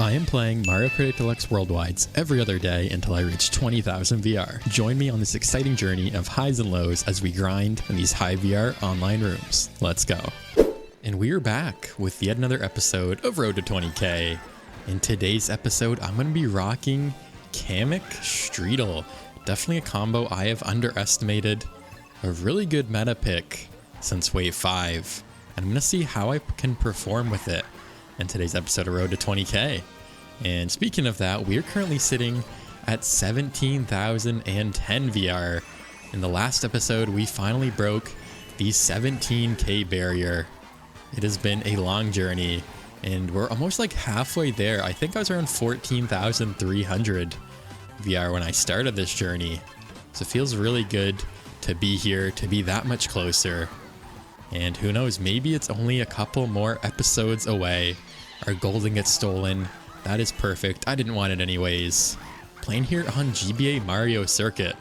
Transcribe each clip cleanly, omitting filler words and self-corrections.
I am playing Mario Kart Deluxe Worldwides every other day until I reach 20,000 VR. Join me on this exciting journey of highs and lows as we grind in these high VR online rooms. Let's go. And we are back with yet another episode of Road to 20k. In today's episode, I'm going to be rocking Kamek Streetle. Definitely a combo I have underestimated. A really good meta pick since Wave 5. And I'm going to see how I can perform with it in today's episode of Road to 20k. And speaking of that, we are currently sitting at 17,010 VR. In the last episode, we finally broke the 17k barrier. It has been a long journey, and we're almost like halfway there. I think I was around 14,300 VR when I started this journey. So it feels really good to be here, to be that much closer. And who knows, maybe it's only a couple more episodes away. Our golden gets stolen. That is perfect. I didn't want it anyways. Playing here on GBA Mario Circuit.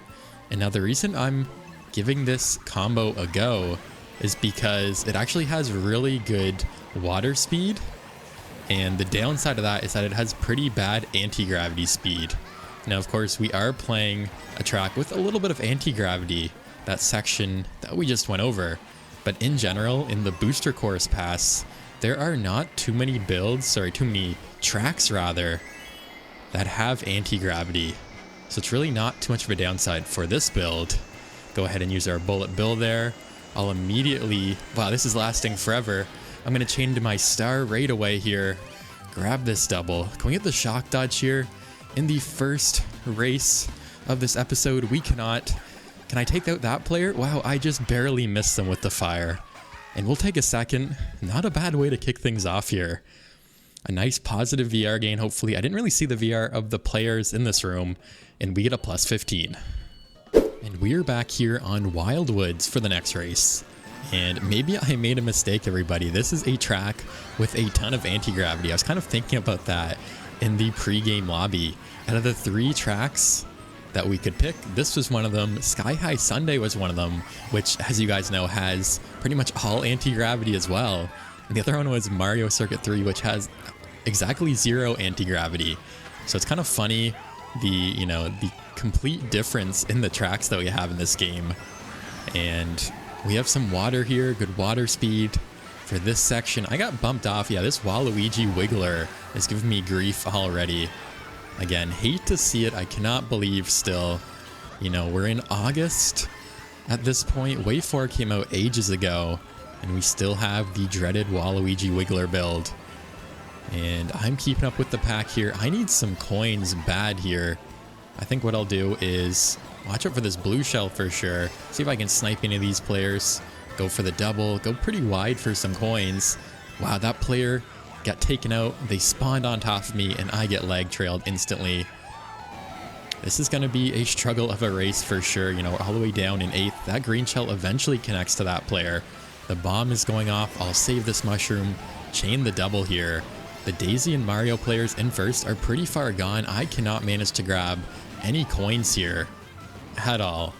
And now the reason I'm giving this combo a go is because it actually has really good water speed. And the downside of that is that it has pretty bad anti-gravity speed. Now, of course, we are playing a track with a little bit of anti-gravity, that section that we just went over. But in general, in the booster course pass, there are not too many tracks rather, that have anti-gravity. So it's really not too much of a downside for this build. Go ahead and use our bullet bill there. I'll immediately, wow, this is lasting forever. I'm gonna chain into my star right away here. Grab this double. Can we get the shock dodge here? In the first race of this episode, we cannot. Can I take out that player? Wow, I just barely missed them with the fire. And we'll take a second. Not a bad way to kick things off here. A nice positive VR gain, hopefully. I didn't really see the VR of the players in this room, and we get a plus 15. And we're back here on Wildwoods for the next race. And maybe I made a mistake, everybody. This is a track with a ton of anti-gravity. I was kind of thinking about that in the pre-game lobby. Out of the 3 tracks that we could pick, this was one of them. Sky High Sunday was one of them, which, as you guys know, has pretty much all anti-gravity as well. And the other one was Mario Circuit 3, which has exactly 0 anti-gravity. So it's kind of funny, the complete difference in the tracks that we have in this game. And we have some water here, good water speed for this section. I got bumped off. Yeah, this Waluigi Wiggler is giving me grief already. Again, hate to see it. I cannot believe still, we're in August at this point. Wave 4 came out ages ago, and we still have the dreaded Waluigi Wiggler build. And I'm keeping up with the pack here. I need some coins bad here. I think what I'll do is watch out for this blue shell for sure. See if I can snipe any of these players. Go for the double. Go pretty wide for some coins. Wow, that player got taken out. They spawned on top of me, and I get lag trailed instantly. This is going to be a struggle of a race for sure. We're all the way down in 8th. That green shell eventually connects to that player. The bomb is going off. I'll save this mushroom. Chain the double here. The Daisy and Mario players in first are pretty far gone. I cannot manage to grab any coins here at all.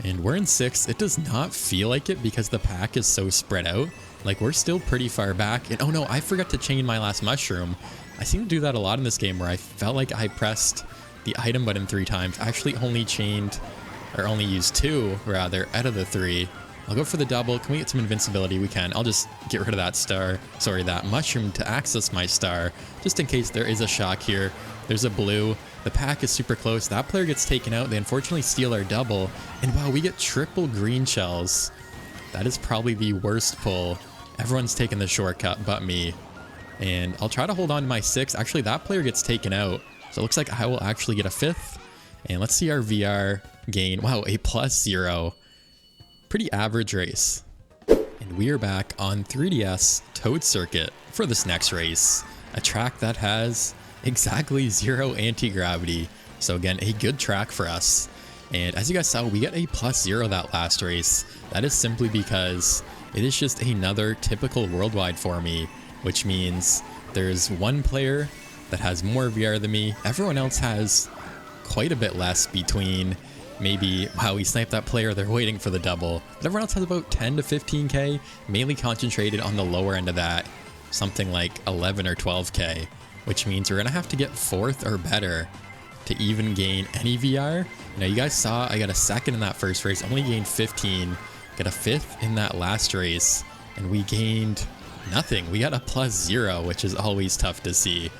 And we're in 6th. It does not feel like it because the pack is so spread out. Like, we're still pretty far back. And oh no, I forgot to chain my last mushroom. I seem to do that a lot in this game where I felt like I pressed the item button 3 times. I actually only used 2 rather out of the 3. I'll go for the double. Can we get some invincibility? We can. I'll just get rid of that mushroom to access my star, just in case there is a shock here. There's a blue. The pack is super close. That player gets taken out. They unfortunately steal our double. And wow, we get triple green shells. That is probably the worst pull. Everyone's taking the shortcut but me. And I'll try to hold on to my 6. Actually, that player gets taken out. So it looks like I will actually get a 5th. And let's see our VR gain. Wow, a plus 0. Pretty average race. And we are back on 3DS Toad Circuit for this next race. A track that has exactly 0 anti-gravity. So again, a good track for us. And as you guys saw, we get a plus 0 that last race. That is simply because it is just another typical worldwide for me, which means there's one player that has more VR than me. Everyone else has quite a bit less between maybe, wow, we sniped that player, they're waiting for the double. But everyone else has about 10 to 15k, mainly concentrated on the lower end of that, something like 11 or 12k. which means we're going to have to get 4th or better to even gain any VR. You know, you guys saw I got a 2nd in that first race, only gained 15, got a 5th in that last race, and we gained nothing. We got a +0, which is always tough to see.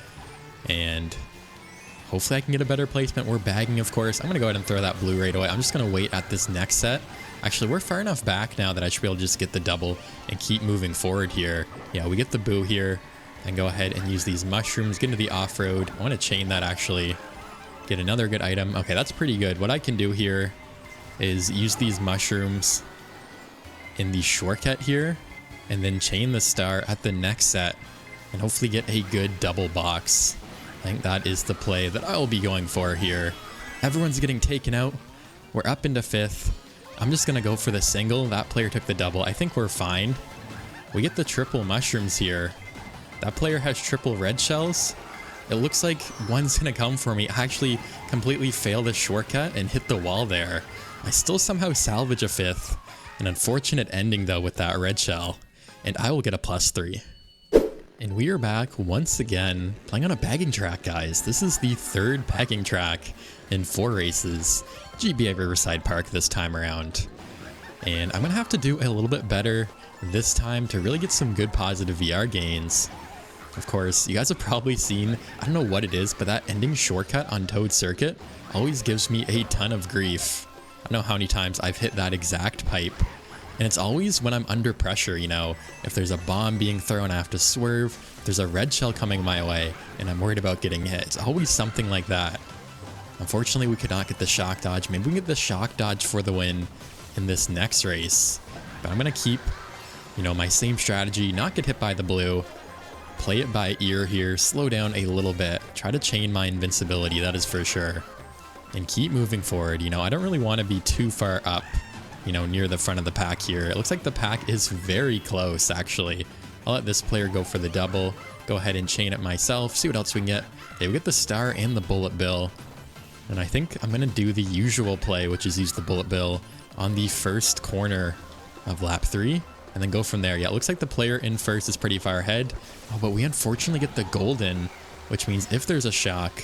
And hopefully I can get a better placement. We're bagging, of course. I'm going to go ahead and throw that blue right away. I'm just going to wait at this next set. Actually, we're far enough back now that I should be able to just get the double and keep moving forward here. Yeah, we get the boo here and go ahead and use these mushrooms, get into the off-road. I want to chain that actually. Get another good item. Okay, that's pretty good. What I can do here is use these mushrooms in the shortcut here and then chain the star at the next set and hopefully get a good double box. I think that is the play that I will be going for here. Everyone's getting taken out. We're up into 5th. I'm just going to go for the single. That player took the double. I think we're fine. We get the triple mushrooms here. That player has triple red shells. It looks like one's going to come for me. I actually completely failed the shortcut and hit the wall there. I still somehow salvage a 5th. An unfortunate ending though with that red shell. And I will get a +3. And we are back once again playing on a bagging track, guys. This is the 3rd bagging track in 4 races. GBA Riverside Park this time around. And I'm going to have to do a little bit better this time to really get some good positive VR gains. Of course, you guys have probably seen, I don't know what it is, but that ending shortcut on Toad Circuit always gives me a ton of grief. I don't know how many times I've hit that exact pipe. And it's always when I'm under pressure, you know, if there's a bomb being thrown, I have to swerve, there's a red shell coming my way, and I'm worried about getting hit. It's always something like that. Unfortunately, we could not get the shock dodge. Maybe we can get the shock dodge for the win in this next race. But I'm going to keep, you know, my same strategy, not get hit by the blue, play it by ear here, slow down a little bit, try to chain my invincibility, that is for sure, and keep moving forward. You know, I don't really want to be too far up, you know, near the front of the pack here. It looks like the pack is very close, actually. I'll let this player go for the double, go ahead and chain it myself, see what else we can get. Okay, we get the star and the bullet bill, and I think I'm going to do the usual play, which is use the bullet bill on the first corner of lap 3. And then go from there. Yeah, it looks like the player in first is pretty far ahead. Oh, but we unfortunately get the golden, which means if there's a shock,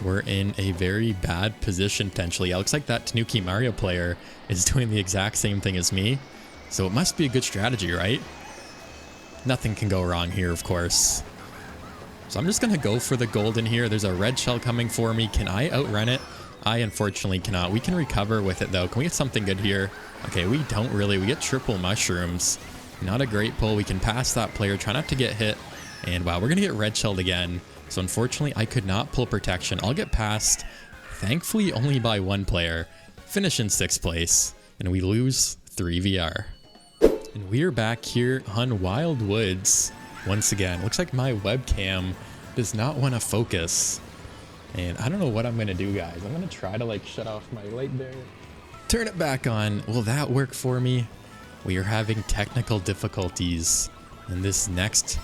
we're in a very bad position potentially. Yeah, it looks like that Tanuki Mario player is doing the exact same thing as me. So it must be a good strategy, right? Nothing can go wrong here, of course. So I'm just going to go for the golden here. There's a red shell coming for me. Can I outrun it? I unfortunately cannot. We can recover with it though. Can we get something good here? Okay, we don't really. We get triple mushrooms. Not a great pull. We can pass that player, try not to get hit. And wow, we're going to get red shelled again. So unfortunately, I could not pull protection. I'll get past, thankfully, only by 1 player. Finish in 6th place. And we lose 3 VR. And we are back here on Wildwoods once again. Looks like my webcam does not want to focus. And I don't know what I'm going to do, guys. I'm going to try to like shut off my light there. Turn it back on. Will that work for me? We are having technical difficulties in this next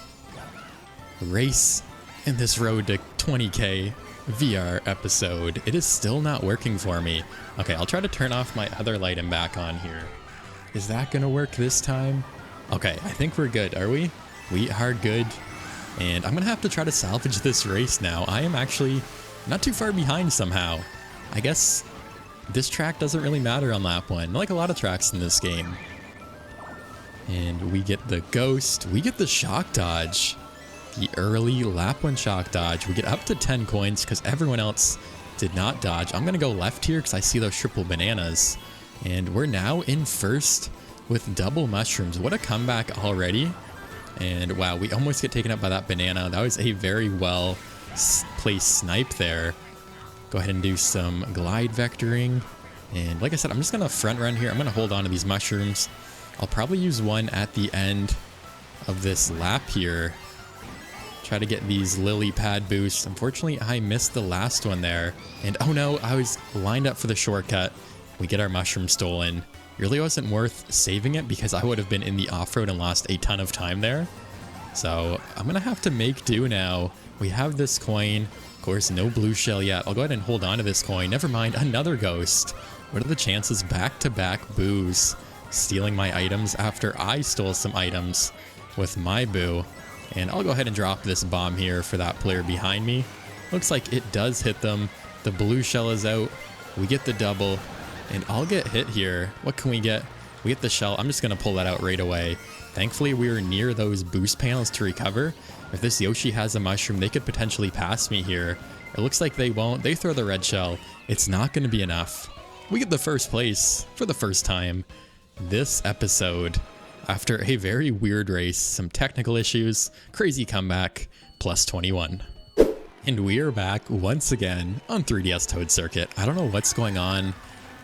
race in this road to 20K VR episode. It is still not working for me. Okay, I'll try to turn off my other light and back on here. Is that gonna work this time? Okay, I think we're good, are we? We are good. And I'm gonna have to try to salvage this race now. I am actually not too far behind somehow. I guess this track doesn't really matter on lap 1, like a lot of tracks in this game. And we get the ghost. We get the shock dodge. The early lap 1 shock dodge. We get up to 10 coins because everyone else did not dodge. I'm going to go left here because I see those triple bananas. And we're now in first with double mushrooms. What a comeback already. And wow, we almost get taken up by that banana. That was a very well placed snipe there. Go ahead and do some glide vectoring. And like I said, I'm just going to front run here. I'm going to hold on to these mushrooms. I'll probably use one at the end of this lap here. Try to get these lily pad boosts. Unfortunately, I missed the last one there. And oh no, I was lined up for the shortcut. We get our mushroom stolen. Really wasn't worth saving it because I would have been in the off-road and lost a ton of time there. So I'm going to have to make do now. We have this coin. Of course, no blue shell yet. I'll go ahead and hold on to this coin. Never mind, another ghost. What are the chances back-to-back boos stealing my items after I stole some items with my boo? And I'll go ahead and drop this bomb here for that player behind me. Looks like it does hit them. The blue shell is out. We get the double, and I'll get hit here. What can we get? We get the shell. I'm just going to pull that out right away. Thankfully, we were near those boost panels to recover. If this Yoshi has a mushroom, they could potentially pass me here. It looks like they won't. They throw the red shell. It's not going to be enough. We get the first place for the first time this episode. After a very weird race, some technical issues, crazy comeback, plus 21. And we are back once again on 3DS Toad Circuit. I don't know what's going on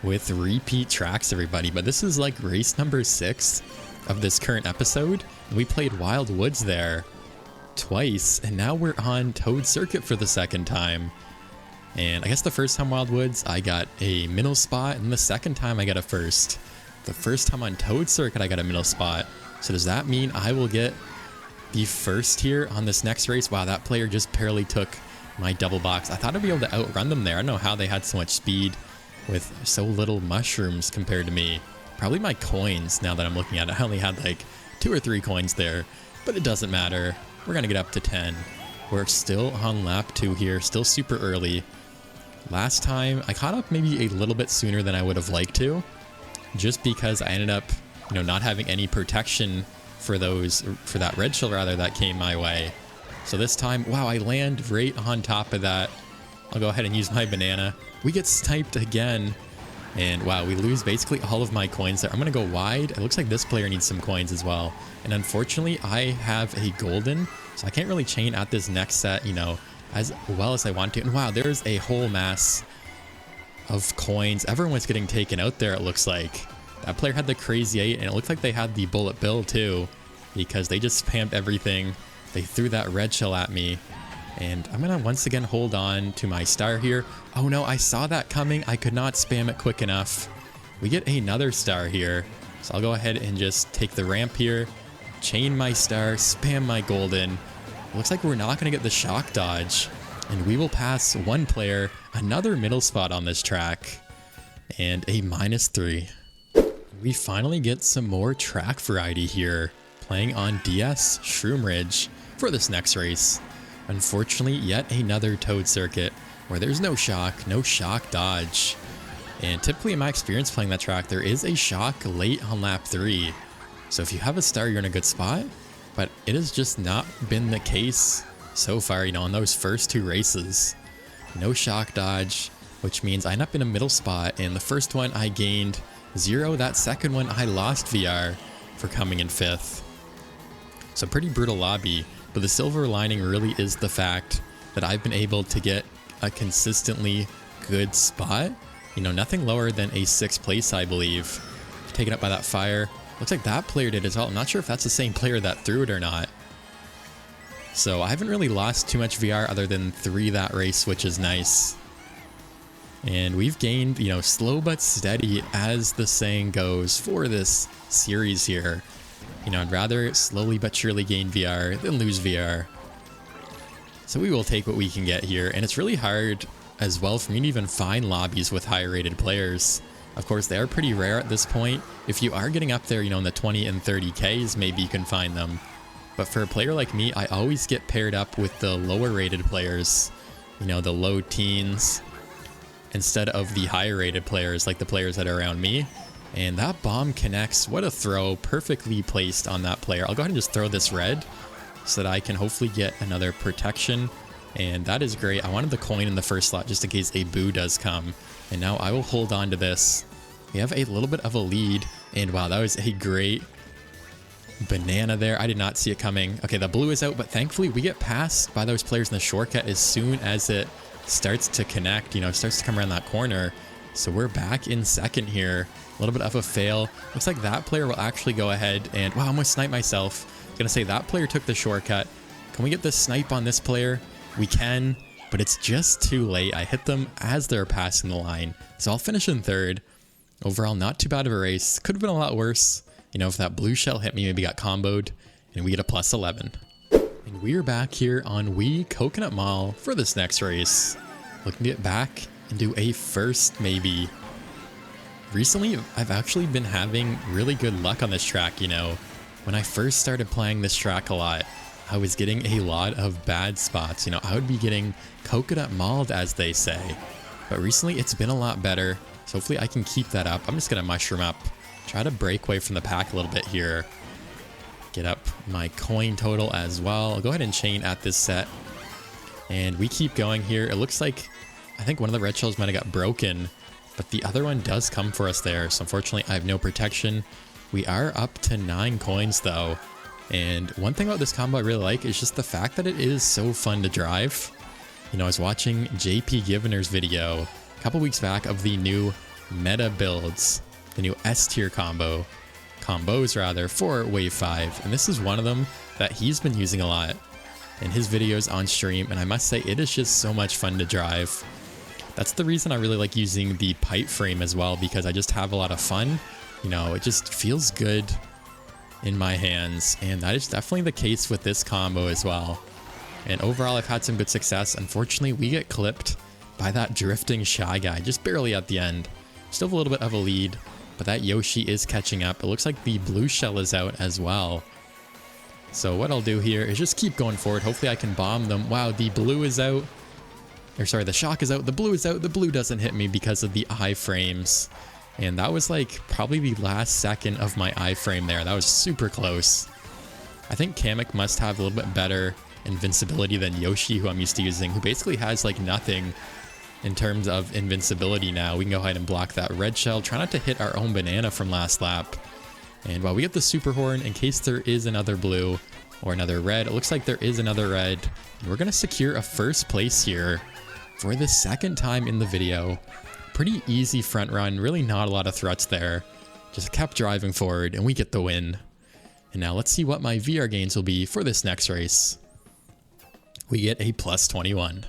with repeat tracks, everybody, but this is like race number 6 of this current episode. We played Wildwoods there twice, and now we're on Toad Circuit for the second time. And I guess the first time Wildwoods, I got a middle spot, and the second time I got a first. The first time on Toad Circuit, I got a middle spot. So does that mean I will get the first here on this next race? Wow, that player just barely took my double box. I thought I'd be able to outrun them there. I don't know how they had so much speed with so little mushrooms compared to me. Probably my coins, now that I'm looking at it. I only had like 2 or 3 coins there, but it doesn't matter. We're going to get up to 10. We're still on lap 2 here, still super early. Last time, I caught up maybe a little bit sooner than I would have liked to, just because I ended up, not having any protection for that red shell rather that came my way. So this time, wow, I land right on top of that. I'll go ahead and use my banana. We get sniped again, and wow, we lose basically all of my coins there. I'm gonna go wide. It looks like this player needs some coins as well. And unfortunately, I have a golden, so I can't really chain at this next set, as well as I want to. And wow, there's a whole mass of coins. Everyone's getting taken out there, it looks like. That player had the crazy 8, and it looked like they had the bullet bill too, because they just spammed everything. They threw that red shell at me, and I'm gonna once again hold on to my star here. Oh no, I saw that coming. I could not spam it quick enough. We get another star here, so I'll go ahead and just take the ramp here, chain my star, spam my golden. It looks like we're not gonna get the shock dodge, and we will pass one player, another middle spot on this track, and a -3. We finally get some more track variety here, playing on DS Shroom Ridge for this next race. Unfortunately, yet another Toad Circuit where there's no shock dodge. And typically in my experience playing that track, there is a shock late on lap 3. So if you have a star, you're in a good spot, but it has just not been the case so far, in those first 2 races. No shock dodge, which means I end up in a middle spot, and the first one I gained 0, that second one I lost VR for coming in 5th. So pretty brutal lobby, but the silver lining really is the fact that I've been able to get a consistently good spot. Nothing lower than a 6th place, I believe. Taken up by that fire. Looks like that player did as well. I'm not sure if that's the same player that threw it or not. So I haven't really lost too much VR other than 3 that race, which is nice. And we've gained, slow but steady, as the saying goes, for this series here. I'd rather slowly but surely gain VR than lose VR. So we will take what we can get here, and it's really hard as well for me to even find lobbies with higher rated players. Of course, they are pretty rare at this point. If you are getting up there, in the 20 and 30Ks, maybe you can find them. But for a player like me, I always get paired up with the lower rated players, the low teens, instead of the higher rated players, like the players that are around me. And that bomb connects. What a throw. Perfectly placed on that player. I'll go ahead and just throw this red so that I can hopefully get another protection. And that is great. I wanted the coin in the first slot just in case a boo does come. And now I will hold on to this. We have a little bit of a lead. And wow, that was a great banana there. I did not see it coming. Okay, the blue is out, but thankfully we get passed by those players in the shortcut as soon as it starts to connect, starts to come around that corner. So we're back in 2nd here. A little bit of a fail. Looks like that player will actually go ahead and, wow, I almost sniped myself. I was gonna say that player took the shortcut. Can we get this snipe on this player? We can, but it's just too late. I hit them as they're passing the line. So I'll finish in 3rd. Overall, not too bad of a race. Could have been a lot worse. If that blue shell hit me, maybe got comboed, and we get a +11. And we are back here on Wii Coconut Mall for this next race. Looking to get back and do a first, maybe. Recently, I've actually been having really good luck on this track, When I first started playing this track a lot, I was getting a lot of bad spots. You know, I would be getting coconut mauled, as they say. But recently it's been a lot better. So hopefully I can keep that up. I'm just going to mushroom up. Try to break away from the pack a little bit here. Get up my coin total as well. I'll go ahead and chain at this set. And we keep going here. It looks like, I think one of the red shells might have got broken, but the other one does come for us there. So unfortunately I have no protection. We are up to 9 coins though. And one thing about this combo I really like is just the fact that it is so fun to drive. You know, I was watching JP Givener's video a couple weeks back of the new meta builds, the new S tier combos for Wave 5. And this is one of them that he's been using a lot in his videos on stream. And I must say, it is just so much fun to drive. That's the reason I really like using the pipe frame as well, because I just have a lot of fun. You know, it just feels good in my hands, and that is definitely the case with this combo as well. And overall, I've had some good success. Unfortunately, we get clipped by that drifting Shy Guy just barely at the end. Still have a little bit of a lead, but that Yoshi is catching up. It looks like the blue shell is out as well. So what I'll do here is just keep going forward. Hopefully I can bomb them. Wow, the blue is out. Or sorry, the shock is out. The blue is out. The blue doesn't hit me because of the iframes. And that was like probably the last second of my iframe there. That was super close. I think Kamek must have a little bit better invincibility than Yoshi, who I'm used to using, who basically has like nothing in terms of invincibility now. We can go ahead and block that red shell. Try not to hit our own banana from last lap. And while we get the super horn, in case there is another blue or another red, it looks like there is another red. And we're going to secure a first place here for the second time in the video. Pretty easy front run, really not a lot of threats there. Just kept driving forward and we get the win. And now let's see what my VR gains will be for this next race. We get a plus 21.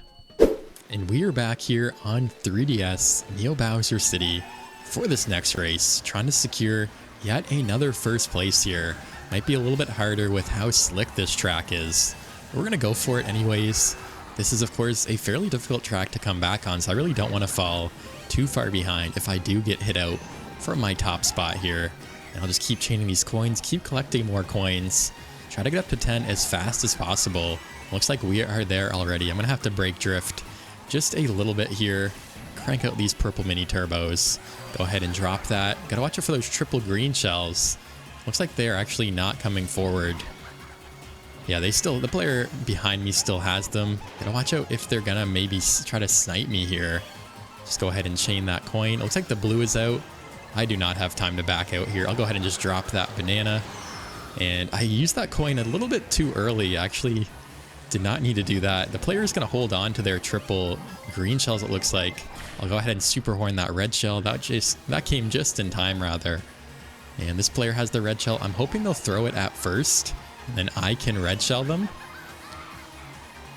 And we are back here on 3DS Neo Bowser City for this next race, trying to secure yet another first place here. Might be a little bit harder with how slick this track is. We're going to go for it anyways. This is of course a fairly difficult track to come back on, so I really don't want to fall too far behind if I do get hit out from my top spot here. And I'll just keep chaining these coins, keep collecting more coins, try to get up to 10 as fast as possible. Looks like we are there already. I'm going to have to brake drift just a little bit here, crank out these purple mini turbos, go ahead and drop that. Gotta watch out for those triple green shells. Looks like they're actually not coming forward. Yeah, the player behind me still has them. Gotta watch out if they're gonna maybe try to snipe me here. Just go ahead and chain that coin. Looks like the blue is out. I do not have time to back out here. I'll go ahead and just drop that banana. And I used that coin a little bit too early. Actually, did not need to do that. The player is going to hold on to their triple green shells, it looks like. I'll go ahead and super horn that red shell. That came just in time, rather. And this player has the red shell. I'm hoping they'll throw it at first, and then I can red shell them.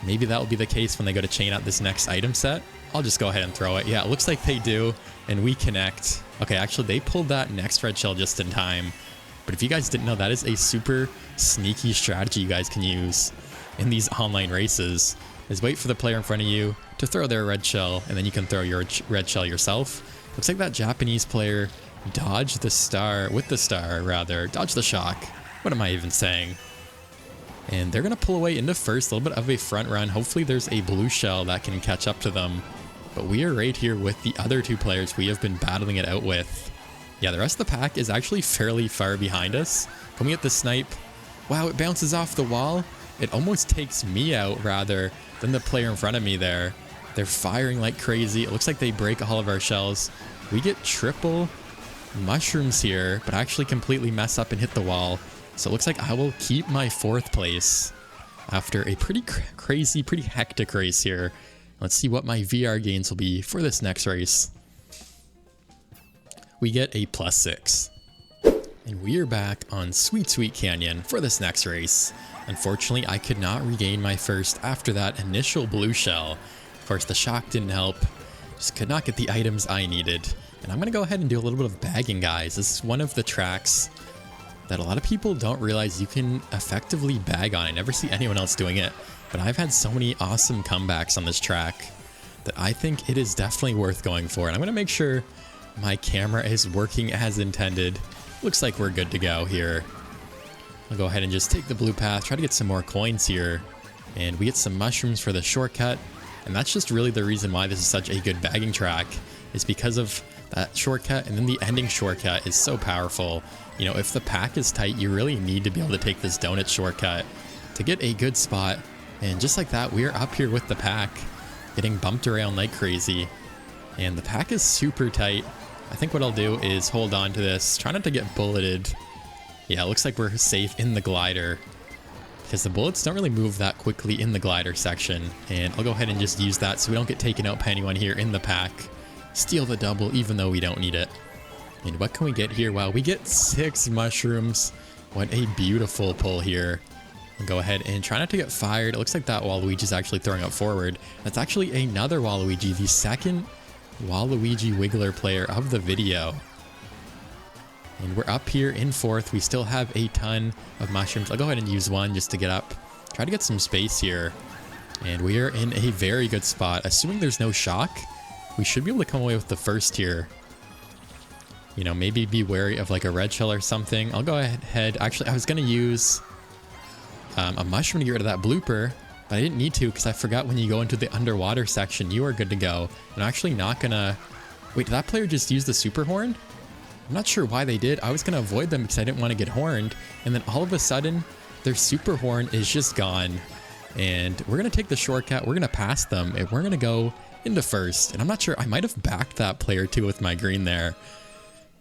Maybe that will be the case when they go to chain out this next item set. I'll just go ahead and throw it. Yeah, it looks like they do, and we connect. Okay, actually, they pulled that next red shell just in time. But if you guys didn't know, that is a super sneaky strategy you guys can use in these online races, is wait for the player in front of you to throw their red shell, and then you can throw your red shell yourself. Looks like that Japanese player dodged the star, dodged the shock. What am I even saying? And they're going to pull away into first, a little bit of a front run. Hopefully there's a blue shell that can catch up to them. But we are right here with the other two players we have been battling it out with. Yeah, the rest of the pack is actually fairly far behind us. Can we get the snipe? Wow, it bounces off the wall. It almost takes me out rather than the player in front of me there. They're firing like crazy. It looks like they break all of our shells. We get triple mushrooms here, but actually completely mess up and hit the wall. So it looks like I will keep my fourth place after a pretty crazy, pretty hectic race here. Let's see what my VR gains will be for this next race. We get a plus 6. And we are back on Sweet Canyon for this next race. Unfortunately, I could not regain my first after that initial blue shell. Of course, the shock didn't help. Just could not get the items I needed. And I'm going to go ahead and do a little bit of bagging, guys. This is one of the tracks that a lot of people don't realize you can effectively bag on. I never see anyone else doing it, but I've had so many awesome comebacks on this track that I think it is definitely worth going for. And I'm going to make sure my camera is working as intended. Looks like we're good to go here. I'll go ahead and just take the blue path, try to get some more coins here. And we get some mushrooms for the shortcut. And that's just really the reason why this is such a good bagging track, is because of that shortcut. And then the ending shortcut is so powerful. You know, if the pack is tight, you really need to be able to take this donut shortcut to get a good spot. And just like that, we're up here with the pack, getting bumped around like crazy. And the pack is super tight. I think what I'll do is hold on to this, try not to get bulleted. Yeah, it looks like we're safe in the glider, because the bullets don't really move that quickly in the glider section. And I'll go ahead and just use that so we don't get taken out by anyone here in the pack. Steal the double even though we don't need it. And what can we get here? Wow, we get 6 mushrooms. What a beautiful pull here. I'll go ahead and try not to get fired. It looks like that Waluigi's actually throwing up forward. That's actually another Waluigi, the second Waluigi Wiggler player of the video. And we're up here in 4th. We still have a ton of mushrooms. I'll go ahead and use one just to get up. Try to get some space here. And we are in a very good spot. Assuming there's no shock, we should be able to come away with the first here. You know, maybe be wary of like a red shell or something. I'll go ahead. Actually, I was going to use a mushroom to get rid of that blooper, but I didn't need to because I forgot when you go into the underwater section, you are good to go. And I'm actually not going to... Wait, did that player just use the super horn? I'm not sure why they did. I was going to avoid them because I didn't want to get horned. And then all of a sudden, their super horn is just gone. And we're going to take the shortcut. We're going to pass them. And we're going to go into first. And I'm not sure. I might have backed that player too with my green there.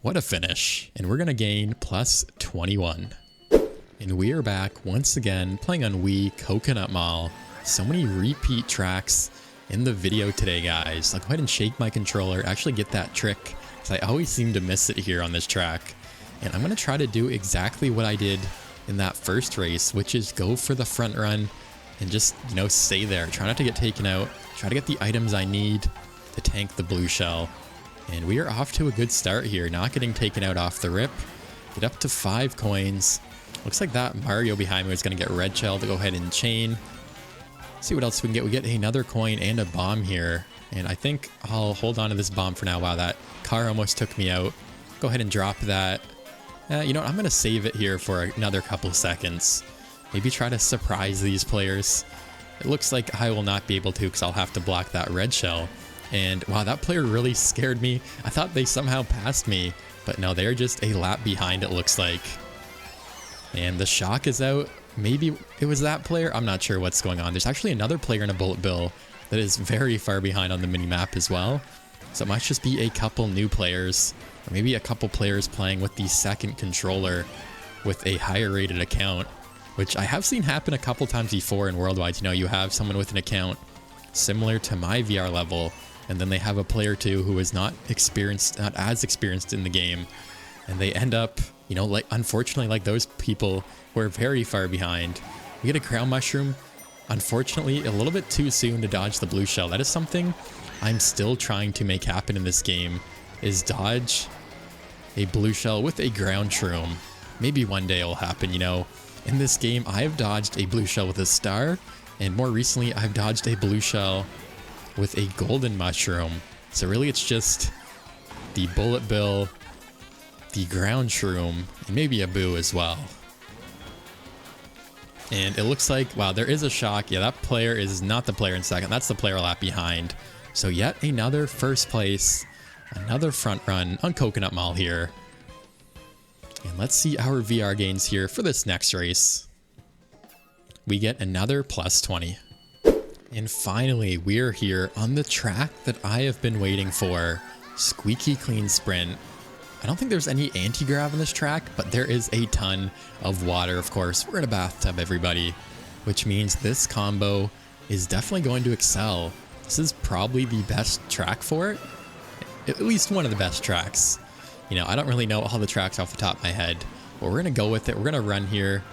What a finish. And we're going to gain plus 21. And we are back once again playing on Wii Coconut Mall. So many repeat tracks in the video today, guys. I'll go ahead and shake my controller, actually get that trick, because I always seem to miss it here on this track. And I'm going to try to do exactly what I did in that first race, which is go for the front run and just, you know, stay there. Try not to get taken out. Try to get the items I need to tank the blue shell. And we are off to a good start here, not getting taken out off the rip. Get up to 5 coins. Looks like that Mario behind me is going to get red shell to go ahead and chain. See what else we can get. We get another coin and a bomb here. And I think I'll hold on to this bomb for now. Wow, that car almost took me out. Go ahead and drop that. You know what? I'm going to save it here for another couple seconds. Maybe try to surprise these players. It looks like I will not be able to because I'll have to block that red shell. And wow, that player really scared me. I thought they somehow passed me. But no, they're just a lap behind, it looks like. And the shock is out. Maybe it was that player. I'm not sure what's going on. There's actually another player in a bullet bill that is very far behind on the mini-map as well. So it might just be a couple new players, or maybe a couple players playing with the second controller with a higher rated account, which I have seen happen a couple times before in Worldwide. You know, you have someone with an account similar to my VR level, and then they have a player too who is not as experienced in the game, and they end up, you know, like, unfortunately, like those people who are very far behind. We get a crown mushroom, unfortunately, a little bit too soon to dodge the blue shell. That is something I'm still trying to make happen in this game, is dodge a blue shell with a ground shroom. Maybe one day it'll happen, you know. In this game, I have dodged a blue shell with a star, and more recently, I've dodged a blue shell with a golden mushroom. So really, it's just the bullet bill, the ground shroom, and maybe a boo as well. And it looks like, wow, there is a shock. Yeah, that player is not the player in second. That's the player a lap behind. So yet another first place, another front run on Coconut Mall here. And let's see our VR gains here for this next race. We get another plus 20. And finally, we're here on the track that I have been waiting for, Squeaky Clean Sprint. I don't think there's any anti-grav on this track, but there is a ton of water, of course. We're in a bathtub, everybody, which means this combo is definitely going to excel. This is probably the best track for it, at least one of the best tracks. You know, I don't really know all the tracks off the top of my head, but we're going to go with it. We're going to run here.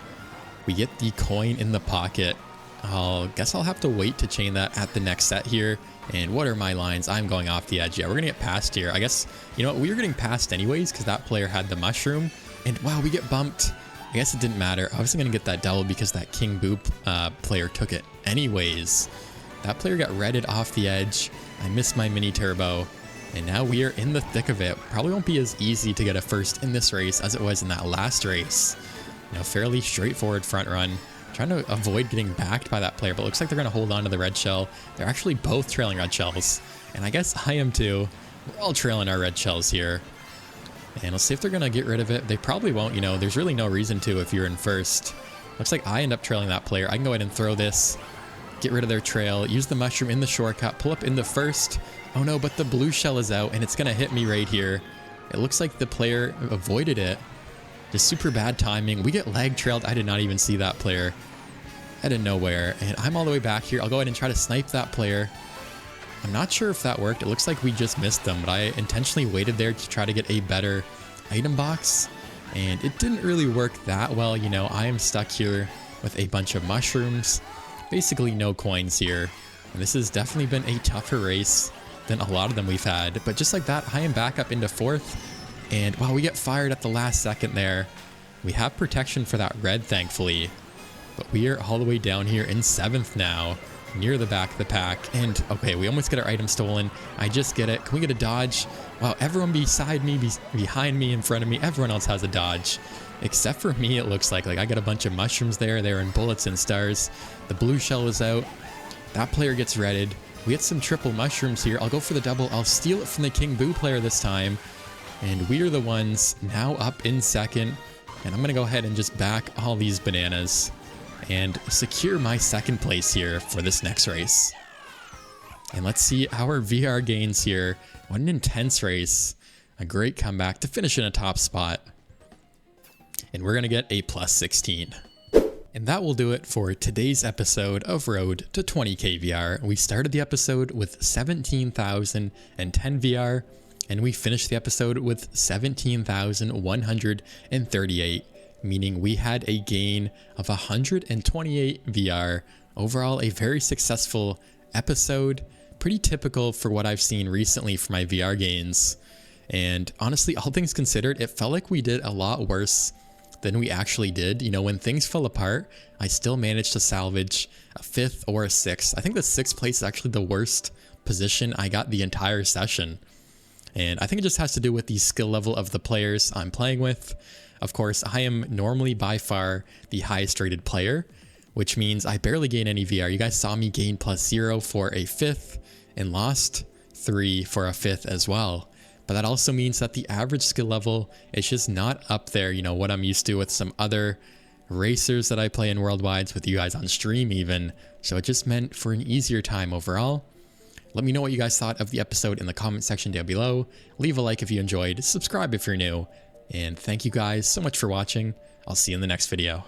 We get the coin in the pocket. I guess I'll have to wait to chain that at the next set here. And what are my lines? I'm going off the edge. Yeah, we're going to get past here. I guess, you know what? We were getting past anyways because that player had the mushroom. And wow, we get bumped. I guess it didn't matter. I wasn't going to get that double because that King Boo player took it anyways. That player got redded off the edge. I missed my mini turbo. And now we are in the thick of it. Probably won't be as easy to get a first in this race as it was in that last race. fairly straightforward front run. Trying to avoid getting backed by that player, but looks like they're going to hold on to the red shell. They're actually both trailing red shells, and I guess I am too. We're all trailing our red shells here. And let's see if they're going to get rid of it. They probably won't, there's really no reason to if you're in first. Looks like I end up trailing that player. I can go ahead and throw this, get rid of their trail, use the mushroom in the shortcut, pull up in the first. Oh no, but the blue shell is out, and it's going to hit me right here. It looks like the player avoided it. Just super bad timing. We get lag trailed. I did not even see that player out of nowhere. And I'm all the way back here. I'll go ahead and try to snipe that player. I'm not sure if that worked. It looks like we just missed them, but I intentionally waited there to try to get a better item box. And it didn't really work that well. I am stuck here with a bunch of mushrooms. Basically no coins here. And this has definitely been a tougher race than a lot of them we've had. But just like that, I am back up into fourth. And wow, we get fired at the last second there. We have protection for that red, thankfully. But we are all the way down here in seventh now, near the back of the pack. And okay, we almost get our item stolen. I just get it. Can we get a dodge? Wow, everyone beside me, behind me, in front of me, everyone else has a dodge. Except for me, it looks like I got a bunch of mushrooms there. They're in bullets and stars. The blue shell is out. That player gets redded. We get some triple mushrooms here. I'll go for the double. I'll steal it from the King Boo player this time. And we are the ones now up in second. And I'm going to go ahead and just back all these bananas and secure my second place here for this next race. And let's see our VR gains here. What an intense race. A great comeback to finish in a top spot. And we're going to get a plus 16. And that will do it for today's episode of Road to 20k VR. We started the episode with 17,010 VR. And we finished the episode with 17,138, meaning we had a gain of 128 VR. Overall, a very successful episode, pretty typical for what I've seen recently for my VR gains. And honestly, all things considered, it felt like we did a lot worse than we actually did. When things fell apart, I still managed to salvage a 5th or a 6th. I think the 6th place is actually the worst position I got the entire session. And I think it just has to do with the skill level of the players I'm playing with. Of course, I am normally by far the highest rated player, which means I barely gain any VR. You guys saw me gain +0 for a 5th and lost 3 for a 5th as well. But that also means that the average skill level is just not up there, what I'm used to with some other racers that I play in Worldwides, with you guys on stream even. So it just meant for an easier time overall. Let me know what you guys thought of the episode in the comment section down below. Leave a like if you enjoyed, subscribe if you're new, and thank you guys so much for watching. I'll see you in the next video.